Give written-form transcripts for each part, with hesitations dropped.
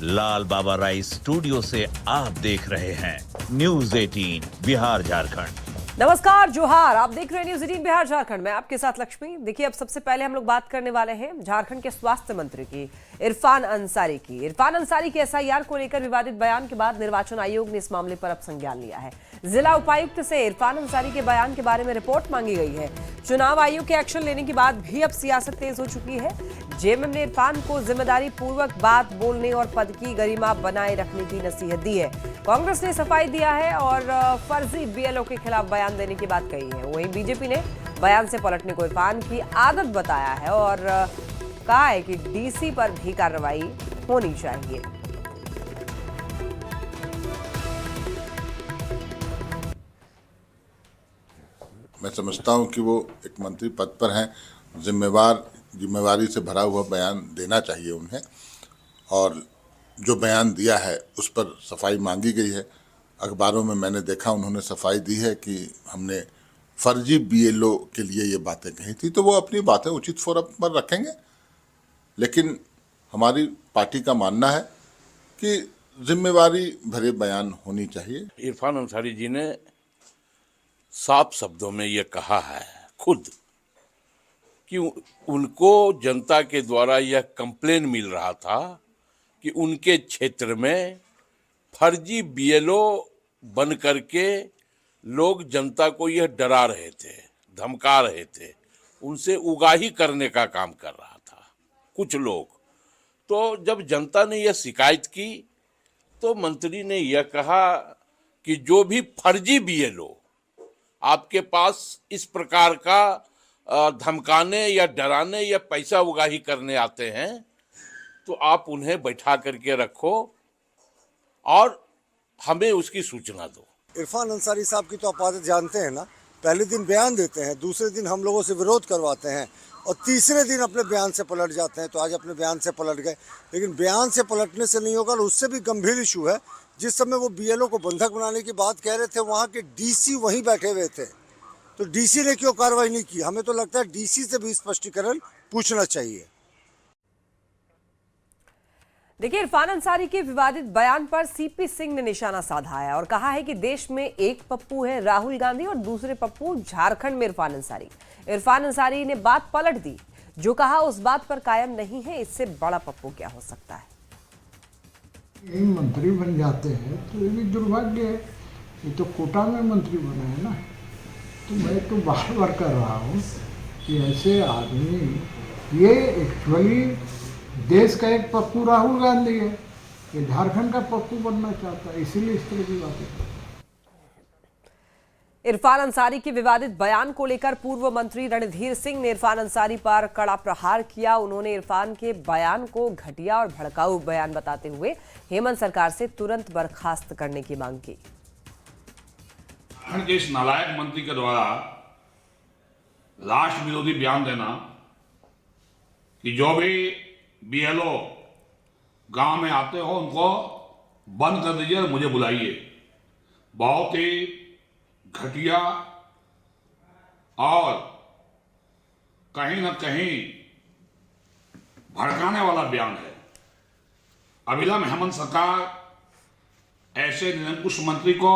लाल बाबा राय studio से आप देख रहे हैं न्यूज 18 बिहार झारखंड। नमस्कार, जोहार। आप देख रहे हैं न्यूज 18 बिहार झारखंड। मैं आपके साथ लक्ष्मी। देखिए, अब सबसे पहले हम लोग बात करने वाले हैं झारखंड के स्वास्थ्य मंत्री की, इरफान अंसारी की। इरफान अंसारी के एसआईआर को लेकर विवादित बयान के बाद निर्वाचन आयोग ने इस मामले पर अब संज्ञान लिया है। जिला उपायुक्त से इरफान अंसारी के बयान के बारे में रिपोर्ट मांगी गई है। चुनाव आयोग के एक्शन लेने के बाद भी अब सियासत तेज हो चुकी है। जेएमएम ने इरफान को जिम्मेदारी पूर्वक बात बोलने और पद की गरिमा बनाए रखने की नसीहत दी है। कांग्रेस ने सफाई दिया है और फर्जी बीएलओ के खिलाफ बयान देने की बात कही है। वहीं बीजेपी ने बयान से पलटने को इरफान की आदत बताया है और कहा है कि डीसी पर भी कार्रवाई होनी चाहिए। मैं समझता हूं कि वो एक मंत्री पद पर हैं, जिम्मेवारी से भरा हुआ बयान देना चाहिए उन्हें, और जो बयान दिया है उस पर सफाई मांगी गई है। अखबारों में मैंने देखा उन्होंने सफाई दी है कि हमने फर्जी बीएलओ के लिए ये बातें कही थी, तो वो अपनी बातें उचित फोरम पर रखेंगे। लेकिन हमारी पार्टी का मानना है कि जिम्मेवारी भरे बयान होनी चाहिए। इरफान अंसारी जी ने साफ शब्दों में ये कहा है खुद कि उनको जनता के द्वारा यह कंप्लेन मिल रहा था कि उनके क्षेत्र में फर्जी बीएलओ बन करके लोग जनता को यह डरा रहे थे, धमका रहे थे, उनसे उगाही करने का काम कर रहा था कुछ लोग। तो जब जनता ने यह शिकायत की तो मंत्री ने यह कहा कि जो भी फर्जी बीएलओ आपके पास इस प्रकार का धमकाने या डराने या पैसा उगाही करने आते हैं तो आप उन्हें बैठा करके रखो और हमें उसकी सूचना दो। इरफान अंसारी साहब की तो आप आदत जानते हैं ना, पहले दिन बयान देते हैं, दूसरे दिन हम लोगों से विरोध करवाते हैं और तीसरे दिन अपने बयान से पलट जाते हैं। तो आज अपने बयान से पलट गए, लेकिन बयान से पलटने से नहीं होगा। और उससे भी गंभीर इशू है, जिस समय वो बीएलओ को बंधक बनाने की बात कह रहे थे, वहाँ के डीसी वहीं बैठे हुए थे, तो डीसी ने क्यों कार्रवाई नहीं की? हमें तो लगता है डीसी से भी स्पष्टीकरण पूछना चाहिए। देखिए, इरफान अंसारी के विवादित बयान पर सीपी सिंह ने निशाना साधा है और कहा है कि देश में एक पप्पू है राहुल गांधी और दूसरे पप्पू झारखंड में इरफान अंसारी। इरफान अंसारी ने बात पलट दी, जो कहा उस बात पर कायम नहीं है। इससे बड़ा पप्पू क्या हो सकता है? यही मंत्री बन जाते हैं तो ये भी दुर्भाग्य है। ये तो कोटा में मंत्री बने हैं ना। तो मैं तो बार बार कर रहा हूँ कि ऐसे आदमी, ये एक्चुअली देश का एक पप्पू राहुल गांधी है, ये झारखंड का पप्पू बनना चाहता है, इसीलिए इस तरह की बातें करता है। इरफान अंसारी के विवादित बयान को लेकर पूर्व मंत्री रणधीर सिंह ने इरफान अंसारी पर कड़ा प्रहार किया। उन्होंने इरफान के बयान को घटिया और भड़काऊ बयान बताते हुए हेमंत सरकार से तुरंत बर्खास्त करने की मांग की। झारखंड के इस नालायक मंत्री के द्वारा राष्ट्र विरोधी बयान देना कि जो भी बीएलओ गांव में आते हो उनको बंद कर दीजिए, मुझे बुलाइए, बहुत ही घटिया और कहीं न कहीं भड़काने वाला बयान है। अविलंब हेमंत सरकार ऐसे निरंकुश मंत्री को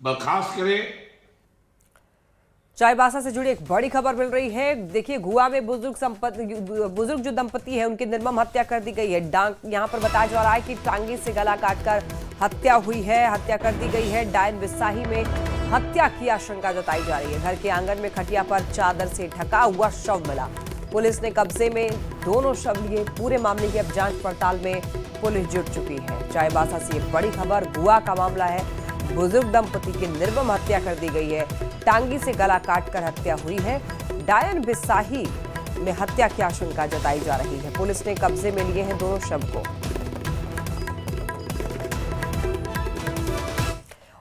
बर्खास्त करे। चाईबासा से जुड़ी एक बड़ी खबर मिल रही है। देखिए, गुआ में बुजुर्ग जो दंपति है उनकी निर्मम हत्या कर दी गई है। यहाँ पर बताया जा रहा है कि टांगे से गला काटकर हत्या हुई है, हत्या कर दी गई है। डायन बिस्साही में हत्या की आशंका जताई जा रही है। घर के आंगन में खटिया पर चादर से ढका हुआ शव मिला। पुलिस ने कब्जे में दोनों शव लिए। पूरे मामले की अब जांच पड़ताल में पुलिस जुट चुकी है। चाईबासा से एक बड़ी खबर, गुआ का मामला है। बुजुर्ग दंपति की निर्मम हत्या कर दी गई है। टांगी से गला काटकर हत्या हुई है। डायन बिस्साही में हत्या की आशंका जताई जा रही है। पुलिस ने कब्जे में लिए हैं दोनों शव को।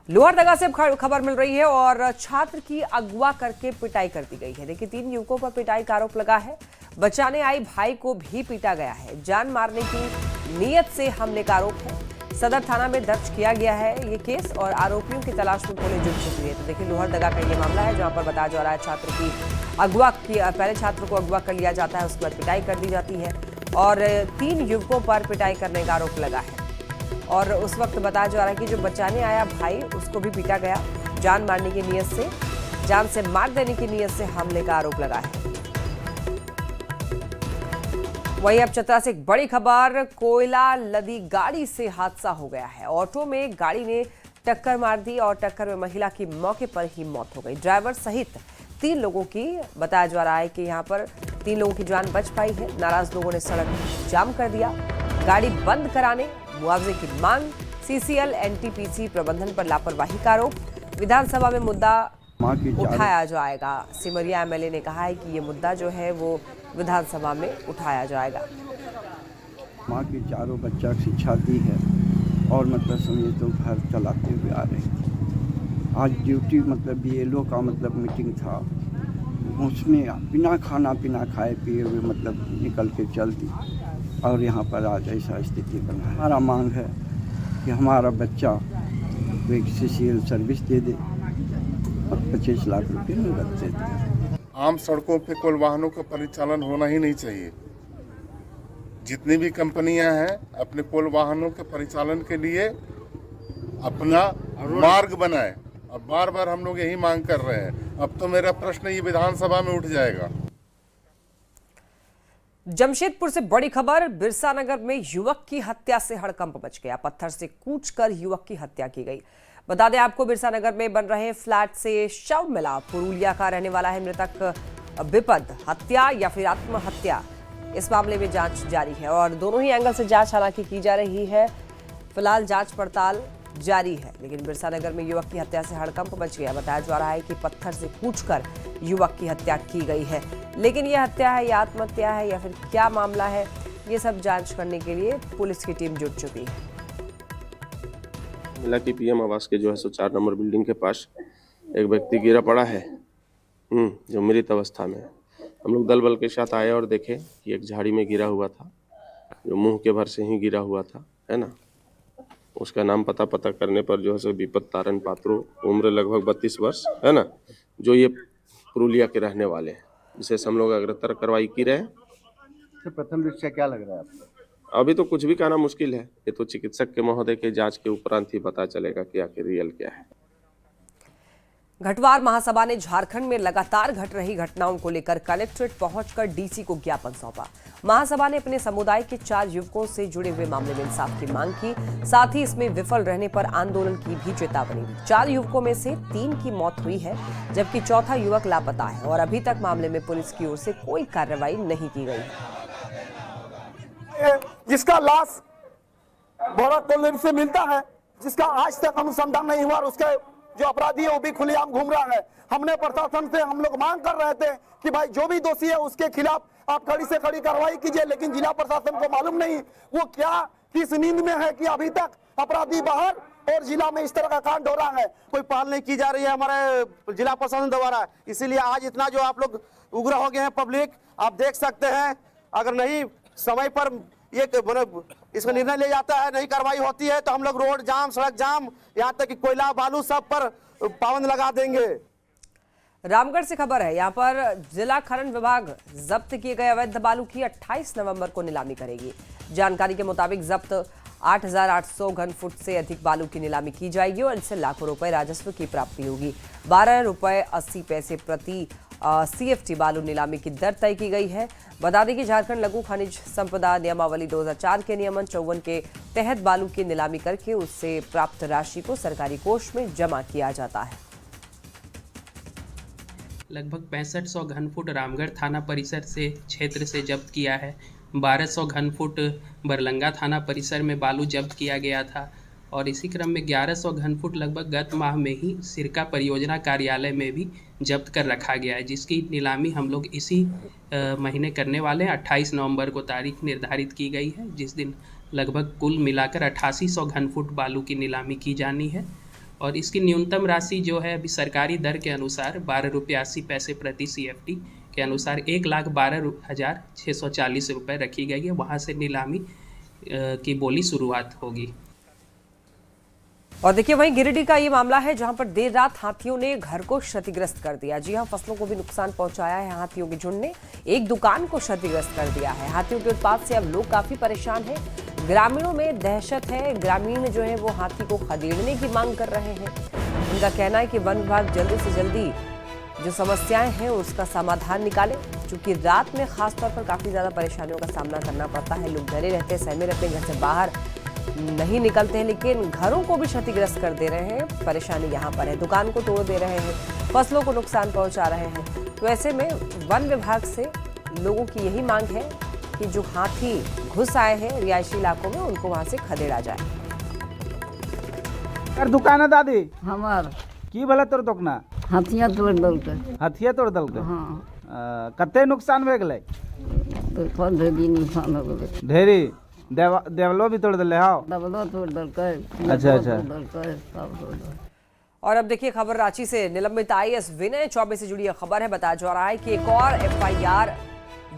लोहरदगा से खबर मिल रही है और छात्र की अगवा करके पिटाई कर दी गई है। देखिए, 3 युवकों पर पिटाई का आरोप लगा है। बचाने आई भाई को भी पीटा गया है। जान मारने की नीयत से हमले का आरोप है। सदर थाना में दर्ज किया गया है ये केस और आरोपियों की तलाश में पुलिस जुट चुकी है। तो देखिए, लोहरदगा का ये मामला है जहां पर बताया जा रहा है छात्र की अगवा की, पहले छात्र को अगवा कर लिया जाता है, उसके बाद पिटाई कर दी जाती है। और 3 युवकों पर पिटाई करने का आरोप लगा है। और उस वक्त बताया जा रहा है कि जो बचाने आया भाई उसको भी पीटा गया। जान मारने की नीयत से, जान से मार देने की नीयत से हमले का आरोप लगा है। वहीं अब चतरा से एक बड़ी खबर, कोयला लदी गाड़ी से हादसा हो गया है। ऑटो में गाड़ी ने टक्कर मार दी और टक्कर में महिला की मौके पर ही मौत हो गई। ड्राइवर सहित 3 लोगों की बताया जा रहा है कि यहाँ पर 3 लोगों की जान बच पाई है। नाराज लोगों ने सड़क जाम कर दिया। गाड़ी बंद कराने, मुआवजे की मांग, सीसीएल एनटीपीसी प्रबंधन पर लापरवाही का आरोप। विधानसभा में मुद्दा उठाया जाएगा। सिमरिया एमएलए ने कहा है कि ये मुद्दा जो है वो विधानसभा में उठाया जाएगा। माँ के चारों बच्चा की शिक्षा दी है और मतलब समझे तो घर चलाते हुए आ रहे थे। आज ड्यूटी मतलब बीएलओ का मतलब मीटिंग था, उसमें बिना खाना पीना खाए पिए हुए मतलब निकल के चल दी और यहाँ पर आज ऐसा स्थिति बना है। हमारा मांग है कि हमारा बच्चा को एक सीसीएल सर्विस दे दे और 25 लाख रुपये नकद दे दे। आम सड़कों पे कोल वाहनों का परिचालन होना ही नहीं चाहिए। जितनी भी कंपनियां हैं अपने कोल वाहनों के परिचालन के लिए अपना मार्ग बनाए। अब बार बार हम लोग यही मांग कर रहे हैं। अब तो मेरा प्रश्न ये विधानसभा में उठ जाएगा। जमशेदपुर से बड़ी खबर, बिरसा नगर में युवक की हत्या से हड़कंप मच गया। पत्थर से कूचकर युवक की हत्या की गई। बता दें आपको, बिरसा नगर में बन रहे फ्लैट से शव मिला। पुरुलिया का रहने वाला है मृतक विपद। हत्या या फिर आत्महत्या, इस मामले में जांच जारी है और दोनों ही एंगल से जांच हालांकि की जा रही है। फिलहाल जांच पड़ताल जारी है, लेकिन बिरसा नगर में युवक की हत्या से हड़कंप मच गया। बताया जा रहा है कि पत्थर से कूचकर युवक की हत्या की गई है, लेकिन यह हत्या है या आत्महत्या है या फिर क्या मामला है, ये सब जांच करने के लिए पुलिस की टीम जुट चुकी है। मिला कि पीएम आवास के जो है 104 नंबर बिल्डिंग के पास एक व्यक्ति गिरा पड़ा है, जो मृत अवस्था में है। हम लोग दल बल के साथ आए और देखे कि एक झाड़ी में गिरा हुआ था, जो मुंह के भर से ही गिरा हुआ था, है ना। उसका नाम पता करने पर जो है सो विपद तारण पात्रो, उम्र लगभग 32 वर्ष, है ना, जो ये पुरुलिया के रहने वाले हैं। विशेष हम लोग अग्रतर कार्रवाई की रहे हैं। तो प्रथम दृष्टया क्या लग रहा है आपको? अभी तो कुछ भी कहना मुश्किल है, ये तो चिकित्सक के महोदय के जांच के उपरांत ही पता चलेगा कि आखिर रियल क्या है। घटवार महासभा ने झारखंड में लगातार घट रही घटनाओं को लेकर कलेक्ट्रेट पहुंचकर डीसी को ज्ञापन सौंपा। महासभा ने अपने समुदाय के 4 युवकों से जुड़े हुए मामले में इंसाफ की मांग की, साथ ही इसमें विफल रहने पर आंदोलन की भी चेतावनी दी। 4 युवकों में से 3 की मौत हुई है, जबकि चौथा युवक लापता है और अभी तक मामले में पुलिस की ओर से कोई कार्रवाई नहीं की गई। जिसका लाश बोरा कॉलोनी से मिलता है, जिसका आज तक अनुसंधान नहीं हुआ और उसके जो अपराधी है वो भी खुलेआम घूम रहा है। हमने प्रशासन से हम लोग मांग कर रहे थे कि भाई जो भी दोषी है उसके खिलाफ आप खड़ी से खड़ी कार्रवाई कीजिए, लेकिन जिला प्रशासन को मालूम नहीं वो क्या किस नींद में है कि अभी तक अपराधी बाहर और जिला में इस तरह का कांड हो रहा है। कोई पहल नहीं की जा रही है हमारे जिला प्रशासन द्वारा, इसीलिए आज इतना जो आप लोग उग्र हो गए हैं पब्लिक, आप देख सकते हैं। अगर नहीं समय पर ये इसका निर्णय लिया जाता है, नहीं कार्रवाई होती है, तो हम लोग रोड जाम, सड़क जाम, यहाँ तक कि कोयला बालू सब पर पाबंद लगा देंगे। रामगढ़ से खबर है, यहाँ पर जिला खनन विभाग जब्त किए गए अवैध बालू की 28 नवंबर को नीलामी करेगी। जानकारी के मुताबिक जब्त 8,800 घन फुट से अधिक बालू की नीलामी की जाएगी और इससे लाखों रुपए राजस्व की प्राप्ति होगी। 12 रुपए 80 पैसे प्रति CFT बालू नीलामी की दर तय की गई है। बता दें कि झारखंड लघु खनिज संपदा नियमावली 2004 के नियमन 54 के तहत बालू की नीलामी करके उससे प्राप्त राशि को सरकारी कोष में जमा किया जाता है। लगभग 6500 घन फुट रामगढ़ थाना परिसर से क्षेत्र से जब्त किया है। 1200 घन फुट बरलंगा थाना परिसर में बालू जब्त किया गया था और इसी क्रम में 1100 घन फुट लगभग गत माह में ही सिरका परियोजना कार्यालय में भी जब्त कर रखा गया है, जिसकी नीलामी हम लोग इसी महीने करने वाले हैं। 28 नवंबर को तारीख निर्धारित की गई है, जिस दिन लगभग कुल मिलाकर 8800 घन फुट बालू की नीलामी की जानी है और इसकी न्यूनतम राशि जो है अभी सरकारी दर के अनुसार 12 रुपये 80 पैसे प्रति CFT के अनुसार 1,12,640 रुपये रखी गई है। वहाँ से नीलामी की बोली शुरुआत होगी। और देखिए वहीं गिरिडीह का ये मामला है जहां पर देर रात हाथियों ने घर को क्षतिग्रस्त कर दिया। जी हां, फसलों को भी नुकसान पहुंचाया है हाथियों के झुंड ने। एक दुकान को क्षतिग्रस्त कर दिया है। हाथियों के उत्पात से अब लोग काफी परेशान हैं। ग्रामीणों में दहशत है। ग्रामीण जो है वो हाथी को खदेड़ने की मांग कर रहे हैं। उनका कहना है कि वन विभाग जल्दी से जल्दी जो समस्याएं हैं उसका समाधान निकाले, क्योंकि रात में खासतौर पर काफी ज्यादा परेशानियों का सामना करना पड़ता है। लोग डरे रहते हैं, सहमे रहते हैं, घर से बाहर नहीं निकलते हैं, लेकिन घरों को भी क्षतिग्रस्त कर दे रहे हैं। परेशानी यहाँ पर है, दुकान को तोड़ दे रहे हैं, फसलों को नुकसान पहुंचा रहे हैं। तो ऐसे में वन विभाग से लोगों की यही मांग है कि जो हाथी घुस आए हैं रिहायशी इलाकों में उनको वहां से खदेड़ा जाए। दुकान है दादी हमार की भला तोड़ दोकना हाथिया तोड़ दलकै। हाथिया तोड़ दलकै? हाँ। कते नुकसान भए गेलै? तो ढेरी नुकसान हो गेलै। ढेरी देवलो भी तोड़ दिले? हाँ, देवलो तोड़ दलकै। अच्छा अच्छा। और अब देखिए खबर रांची से। निलंबित आईएएस विनय चौबे से जुड़ी खबर है। बताया जा रहा है कि एक और एफआईआर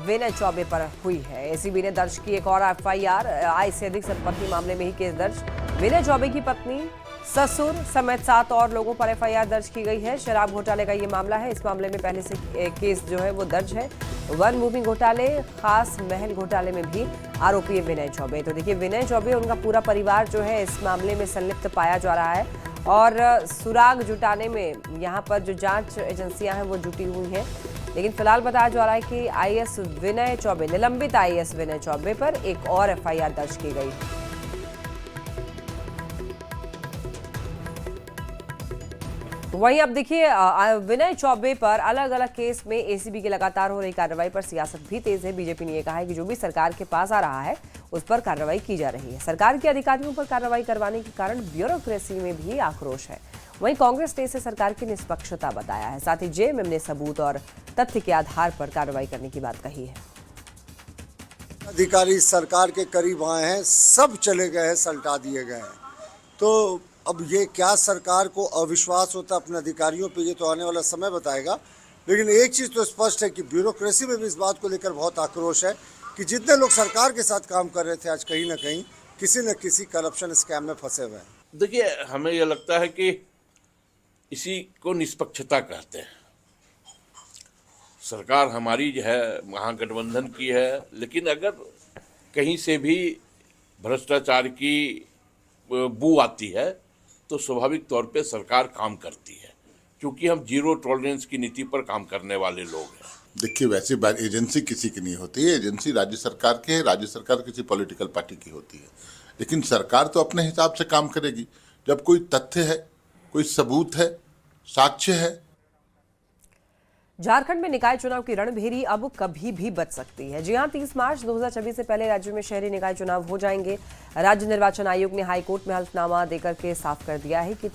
विनय चौबे पर हुई है। एसीबी ने दर्ज की एक और एफआईआर। आय से अधिक संपत्ति मामले में ही केस दर्ज। विनय चौबे की पत्नी, ससुर समेत 7 और लोगों पर एफआईआर दर्ज की गई है। शराब घोटाले का ये मामला है। इस मामले में पहले से केस जो है वो दर्ज है। वन भूमि घोटाले, खास महल घोटाले में भी आरोपी है विनय चौबे। तो देखिए विनय चौबे, उनका पूरा परिवार जो है इस मामले में संलिप्त पाया जा रहा है और सुराग जुटाने में यहाँ पर जो जांच एजेंसियां हैं वो जुटी हुई हैं। लेकिन फिलहाल बताया जा रहा है कि आईएएस विनय चौबे, निलंबित आईएएस विनय चौबे पर एक और एफआईआर दर्ज की गई है। वहीं अब देखिए विनय चौबे पर अलग अलग केस में एसीबी की लगातार हो रही कार्रवाई पर सियासत भी तेज है। बीजेपी ने यह कहा है कि जो भी सरकार के पास आ रहा है उस पर कार्रवाई की जा रही है। सरकार के अधिकारियों पर कार्रवाई करवाने के कारण ब्यूरोक्रेसी में भी आक्रोश है। वहीं कांग्रेस ने इसे सरकार की निष्पक्षता बताया है। साथ ही जेएमएम ने सबूत और तथ्य के आधार पर कार्रवाई करने की बात कही है। अधिकारी सरकार के करीब आए हैं, सब चले गए हैं, सल्टा दिए गए हैं। तो अब ये क्या सरकार को अविश्वास होता अपने अधिकारियों पे, ये तो आने वाला समय बताएगा। लेकिन एक चीज़ तो स्पष्ट है कि ब्यूरोक्रेसी में भी इस बात को लेकर बहुत आक्रोश है कि जितने लोग सरकार के साथ काम कर रहे थे आज कहीं ना कहीं किसी न किसी करप्शन स्कैम में फंसे हुए हैं। देखिए, हमें यह लगता है कि इसी को निष्पक्षता कहते हैं। सरकार हमारी जो है महागठबंधन की है, लेकिन अगर कहीं से भी भ्रष्टाचार की बू आती है तो स्वाभाविक तौर पे सरकार काम करती है, क्योंकि हम जीरो टॉलरेंस की नीति पर काम करने वाले लोग हैं। देखिए, वैसे एजेंसी किसी की नहीं होती है। एजेंसी राज्य सरकार की है, राज्य सरकार किसी पॉलिटिकल पार्टी की होती है। लेकिन सरकार तो अपने हिसाब से काम करेगी। जब कोई तथ्य है, कोई सबूत है, साक्ष्य है। झारखंड में निकाय चुनाव की रणभेरी अब कभी भी बच सकती है। जी हां, 30 मार्च 2026 से पहले राज्य में शहरी निकाय चुनाव हो जाएंगे। राज्य निर्वाचन आयोग ने हाईकोर्ट में हल्फनामा देकर के साफ कर दिया है कि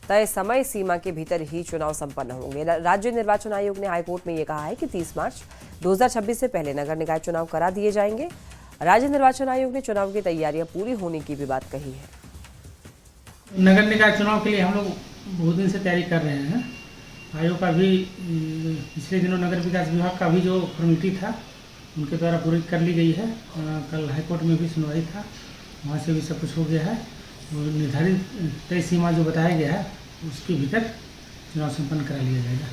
तय समय सीमा के भीतर ही चुनाव संपन्न होंगे। राज्य निर्वाचन आयोग ने हाईकोर्ट में यह कहा है कि 30 मार्च 2026 से पहले नगर निकाय चुनाव करा दिए जाएंगे। राज्य निर्वाचन आयोग ने चुनाव की तैयारियां पूरी होने की भी बात कही है। नगर निकाय चुनाव के लिए हम लोग बहुत दिन से तैयारी कर रहे हैं। आयोग का भी पिछले दिनों नगर विकास विभाग का भी जो कमेटी था उनके द्वारा पूरी कर ली गई है। कल हाईकोर्ट में भी सुनवाई था, वहाँ से भी सब कुछ हो गया है। निर्धारित तय सीमा जो बताया गया है उसके भीतर चुनाव संपन्न करा लिया जाएगा।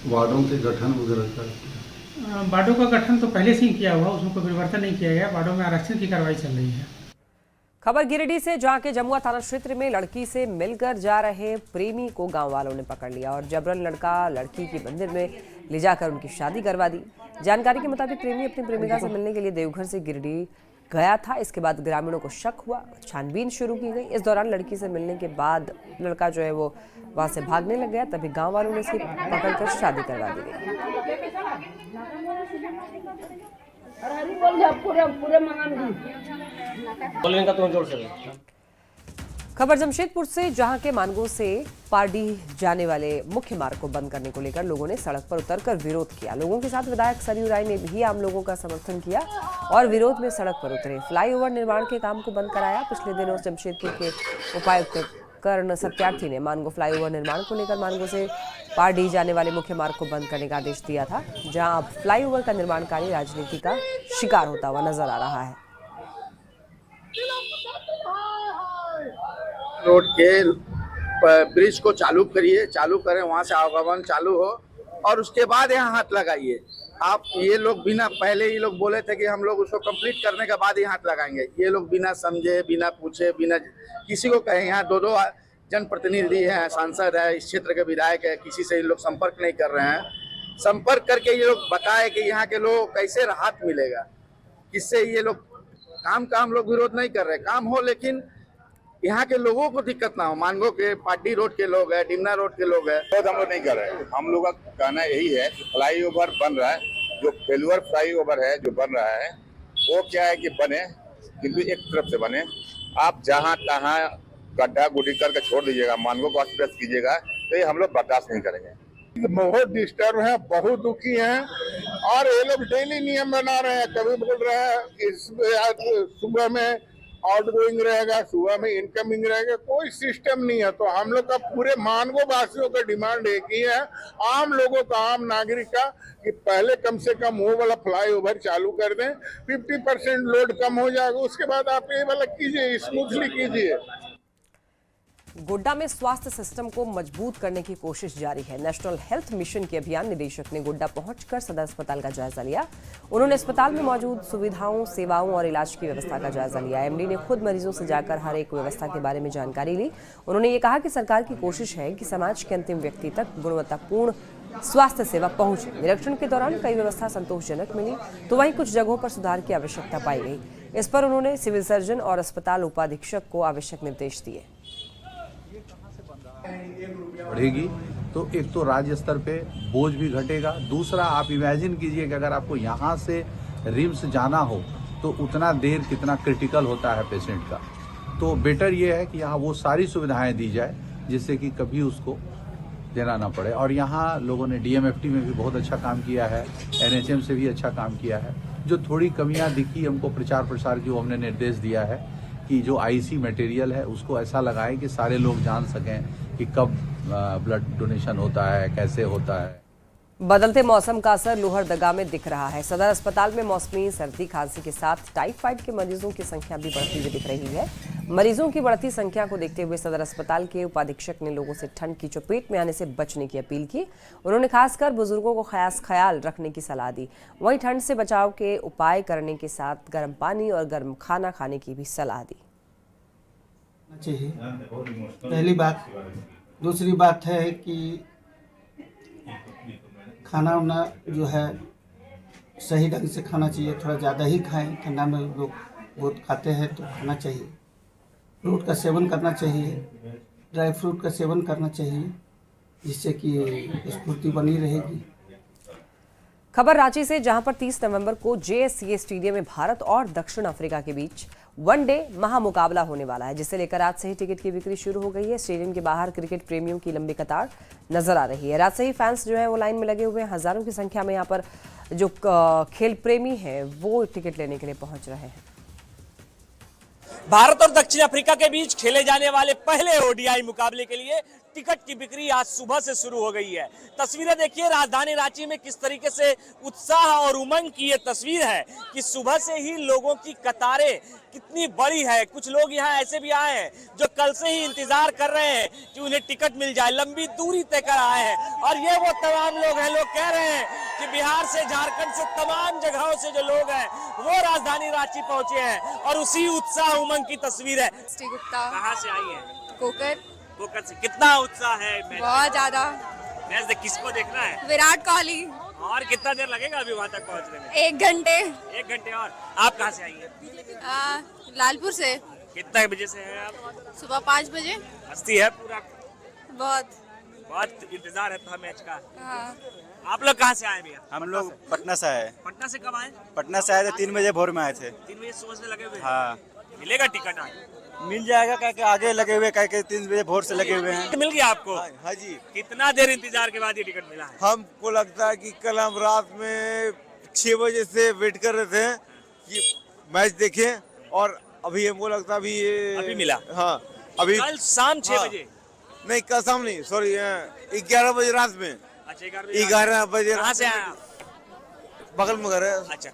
वार्डों के गठन वगैरह वार्डों का गठन तो पहले से ही किया हुआ, उसमें कोई परिवर्तन नहीं किया गया। वार्डों में आरक्षण की कार्रवाई चल रही है। खबर गिरिडीह से, जहां के जमुआ थाना क्षेत्र में लड़की से मिलकर जा रहे प्रेमी को गांव वालों ने पकड़ लिया और जबरन लड़की की मंदिर में ले जाकर उनकी शादी करवा दी। जानकारी के मुताबिक प्रेमी अपनी प्रेमिका से मिलने के लिए देवघर से गिरिडीह गया था। इसके बाद ग्रामीणों को शक हुआ, छानबीन शुरू की गई। इस दौरान लड़की से मिलने के बाद लड़का जो है वो वहां से भागने लग गया। तभी गांव वालों ने इसकी पकड़कर शादी करवा दी गई। खबर जमशेदपुर से, जहां के मानगो से पारडीह जाने वाले मुख्य मार्ग को बंद करने को लेकर लोगों ने सड़क पर उतरकर विरोध किया। लोगों के साथ विधायक सरयू राय ने भी आम लोगों का समर्थन किया और विरोध में सड़क पर उतरे। फ्लाईओवर निर्माण के काम को बंद कराया। पिछले दिनों जमशेदपुर के उपायुक्त कर्ण सत्यार्थी ने मानगो फ्लाईओवर निर्माण को लेकर मानगो से पारडीह जाने वाले मुख्य मार्ग को बंद करने का आदेश दिया था, जहां अब फ्लाईओवर का निर्माण कार्य राजनीति का शिकार होता हुआ नजर आ रहा है। रोड के ब्रिज को चालू करें, वहाँ से आवागमन चालू हो और उसके बाद यहाँ हाथ लगाइए। आप ये लोग बिना, पहले ये लोग बोले थे कि हम लोग उसको कंप्लीट करने के बाद ही हाथ लगाएंगे। ये लोग बिना समझे, बिना पूछे, बिना किसी को कहे, यहाँ दो जनप्रतिनिधि हैं, सांसद है, इस क्षेत्र के विधायक है, किसी से ये लोग संपर्क नहीं कर रहे हैं। संपर्क करके ये लोग बताए कि यहाँ के लोगों को कैसे राहत मिलेगा, किससे ये लोग काम का हम लोग विरोध नहीं कर रहे, काम हो लेकिन यहाँ के लोगों को दिक्कत ना हो। मानगो के पार्टी रोड के लोग है, डिमना रोड के लोग है, हम लोग नहीं कर रहे हैं। हम लोग का कहना यही है कि फ्लाईओवर बन रहा है, जो फेलुअर फ्लाईओवर है जो बन रहा है वो क्या है कि बने, किंतु एक तरफ से बने। आप जहाँ तहाँ गड्ढा गुड्ढी करके छोड़ दीजिएगा, मानगो को एक्सप्रेस कीजिएगा, तो ये हम लोग बर्दाश्त नहीं करेंगे। बहुत डिस्टर्ब है, बहुत दुखी हैं और ये लोग डेली नियम बना रहे हैं। कभी बोल रहे हैं कि सुबह में आउट गोइंग रहेगा, सुबह में इनकमिंग रहेगा, कोई सिस्टम नहीं है। तो हम लोग का पूरे मानगो वासियों का डिमांड एक ही है, आम लोगों का, आम नागरिक का, कि पहले कम से कम वो वाला फ्लाईओवर चालू कर दें। 50% लोड कम हो जाएगा, उसके बाद आप ये वाला कीजिए, स्मूथली कीजिए। गोड्डा में स्वास्थ्य सिस्टम को मजबूत करने की कोशिश जारी है। नेशनल हेल्थ मिशन के अभियान निदेशक ने गोड्डा पहुंचकर सदर अस्पताल का जायजा लिया। उन्होंने अस्पताल में मौजूद सुविधाओं, सेवाओं और इलाज की व्यवस्था का जायजा लिया। एमडी ने खुद मरीजों से जाकर हर एक व्यवस्था के बारे में जानकारी ली। उन्होंने ये कहा कि सरकार की कोशिश है कि समाज के अंतिम व्यक्ति तक गुणवत्तापूर्ण स्वास्थ्य सेवा पहुंचे। निरीक्षण के दौरान कई व्यवस्था संतोषजनक मिली, तो वहीं कुछ जगहों पर सुधार की आवश्यकता पाई गई। इस पर उन्होंने सिविल सर्जन और अस्पताल उपाधीक्षक को आवश्यक निर्देश दिए। बढ़ेगी तो एक तो राज्य स्तर पे बोझ भी घटेगा, दूसरा आप इमेजिन कीजिए कि अगर आपको यहाँ से रिम्स जाना हो तो उतना देर कितना क्रिटिकल होता है पेशेंट का। तो बेटर ये है कि यहाँ वो सारी सुविधाएं दी जाए जिससे कि कभी उसको देना ना पड़े। और यहाँ लोगों ने डीएमएफटी में भी बहुत अच्छा काम किया है, एनएचएम से भी अच्छा काम किया है। जो थोड़ी कमियाँ दिखी हमको प्रचार प्रसार की, वो हमने निर्देश दिया है कि जो आईसी मटेरियल है उसको ऐसा लगाएं कि सारे लोग जान सकें कि कब ब्लड डोनेशन होता है, कैसे होता है। बदलते मौसम का असर लोहरदगा में दिख रहा है। सदर अस्पताल में मौसमी सर्दी खांसी के साथ टाइफाइड के मरीजों की संख्या भी बढ़ती हुई दिख रही है। मरीजों की बढ़ती संख्या को देखते हुए सदर अस्पताल के उपाधीक्षक ने लोगों से ठंड की चपेट में आने से बचने की अपील की। उन्होंने खासकर बुजुर्गों को खास ख्याल रखने की सलाह दी। वहीं ठंड से बचाव के उपाय करने के साथ गर्म पानी और गर्म खाना खाने की भी सलाह दी। चाहिए पहली बात। दूसरी बात है कि खाना वाना जो है सही ढंग से खाना चाहिए, थोड़ा ज़्यादा ही खाएं। ठंडा में लोग बहुत खाते हैं तो खाना चाहिए। फ्रूट का सेवन करना चाहिए, ड्राई फ्रूट का सेवन करना चाहिए, जिससे कि स्फूर्ति बनी रहेगी। खबर रांची से, जहां पर 30 नवंबर को जेएससीए स्टेडियम में भारत और दक्षिण अफ्रीका के बीच वनडे महामुकाबला होने वाला है, जिसे लेकर आज से ही टिकट की बिक्री शुरू हो गई है। स्टेडियम के बाहर क्रिकेट प्रेमियों की लंबी कतार नजर आ रही है। रात से ही फैंस जो है वो लाइन में लगे हुए हैं। हजारों की संख्या में यहाँ पर जो खेल प्रेमी हैं वो टिकट लेने के लिए पहुंच रहे हैं। भारत और दक्षिण अफ्रीका के बीच खेले जाने वाले पहले ओडीआई मुकाबले के लिए टिकट की बिक्री आज सुबह से शुरू हो गई है। तस्वीरें देखिए राजधानी रांची में किस तरीके से उत्साह और उमंग की ये तस्वीर है कि सुबह से ही लोगों की कतारें कितनी बड़ी है। कुछ लोग यहाँ ऐसे भी आए हैं जो कल से ही इंतजार कर रहे हैं कि उन्हें टिकट मिल जाए, लंबी दूरी तय कर आए हैं। और ये वो तमाम लोग हैं, लोग कह रहे हैं कि बिहार से, झारखंड से, तमाम जगहों से जो लोग हैं वो राजधानी रांची पहुंचे हैं और उसी उत्साह उमंग की तस्वीर है। कहाँ से आई है? कोकर से। कितना उत्साह है? बहुत ज्यादा। मैच किसको देखना है? विराट कोहली। और कितना देर लगेगा अभी वहाँ तक पहुँचने में? 1 घंटे। 1 घंटे। और आप कहाँ से आई हैं? लालपुर से। कितने बजे से हैं आप? सुबह 5 बजे। मस्ती है पूरा? बहुत इंतजार है था मैच का। हाँ। आप लोग कहाँ से आए भैया? हम लोग पटना से आए। पटना से कब आए? पटना से आए थे 3 बजे भोर में आए थे। 3 बजे सुबह से लगे हुए? हाँ। मिलेगा टिकट आज? मिल जाएगा, क्या क्या आगे लगे हुए, क्या क्या 3 बजे भोर से लगे हुए हैं। मिल गया आपको? हाँ जी। कितना देर इंतजार के बाद ये टिकट मिला है? हमको लगता है कि कल हम रात में 6 बजे से वेट कर रहे थे कि मैच देखें और अभी हमको लगता है अभी मिला। हाँ अभी कल शाम 6 बजे? नहीं कल शाम नहीं, सॉरी 11 बजे रात में। अच्छा 11 बजे। कहाँ से आए आप? बगल में घर है। अच्छा,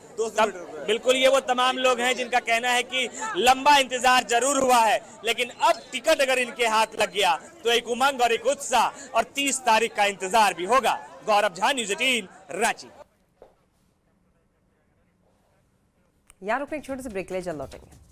बिल्कुल ये वो तमाम लोग हैं जिनका कहना है कि लंबा इंतजार जरूर हुआ है, लेकिन अब टिकट अगर इनके हाथ लग गया तो एक उमंग और एक उत्साह और 30 तारीख का इंतजार भी होगा। गौरव झा, न्यूज़ 18, रांची। यहाँ रुकने एक छोटे से ब्रेक ले, जल्द लौटेंगे।